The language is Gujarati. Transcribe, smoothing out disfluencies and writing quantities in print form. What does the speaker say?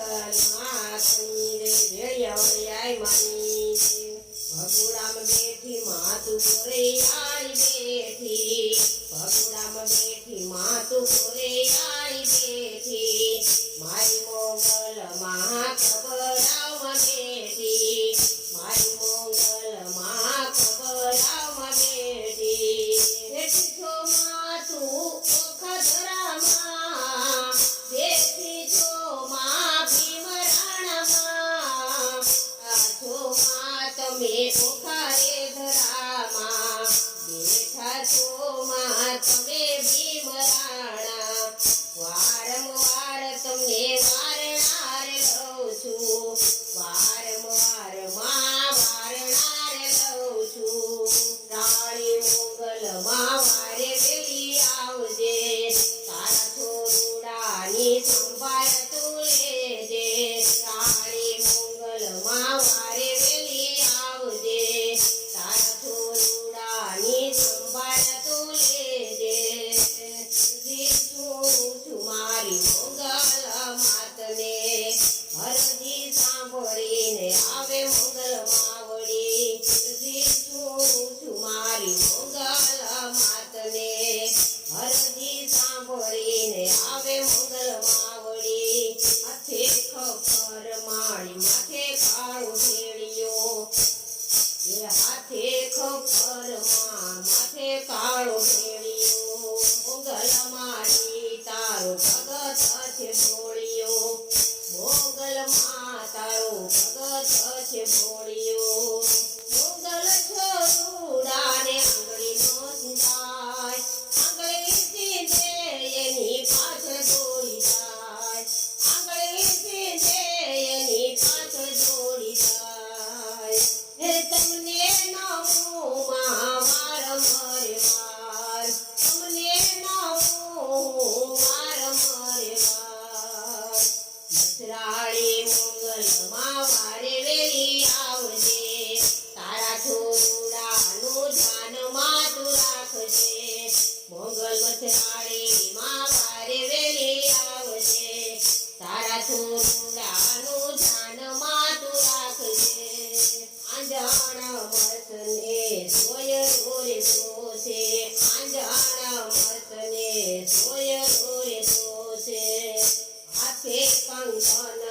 માતની રે વેળિયાવળિયાય માની ભગુડામાં બેઠી માતું પોરે આડી બેઠી ભગુડામાં બેઠી માતું પોરે આડી બેઠી મારી મોગલ માં ખબરાવમાં બેઠી મારી મોગલ માં ખબરાવમાં બેઠી બેઠી છો માતું ઓખધરામાં બેઠી છો માં ભીમરાણામાં છો માં તમે ઓખારે ધરામાં બેઠા છો માં તમે ભીમરાણા વારંવાર તમને વારણાર લઉં છું વારંવાર માં વારણાર લઉં છું રાણી મોગલ માં વારે વેલી આવજે તારા છોરુડાની સંભાળ તું લેજે રાણી મોગલ માં વારે વેલી આવજે તારા છોરુડાની સંભાળ તું લેજે મારી મોગલ માતને હરજી સાંભળીને આવે મોગલ માવડી મારી મોગલ માતને હરજી સાંભળીને આવે મોગલ માવડી હાથે ખબર મારી માથે કાળું ભેળિયો હાથે ખબર માથે કાળો ભેળિયો મોગલ મારી તારો ભગત છે ભોળિયો મોગલ માં તારો ભગત છે ભોળિયો મોગલ છોરુડાને આંગળી નો સિંધાય આંગળી સીધે એની પાછળ દોડી જાય આંગળી સીધે એની પાછળ દોડી જાય હે તમને નવું માં વાર મરે વાર તમને નવું વાર મરે વાર મથરાળી મોગલ માં વારે વેલી આવજે તારા છોરુડાનું ધ્યાન માં તું રાખજે મોગલ મથરાળી માં વારે વેલી આવજે તારા છોરુડાનું ધ્યાન માં તું રાખજે આંજણ મરતને સોય રોરે સોસે આંજણ મરતને સોય રોરે સોસે હાથે કંકણ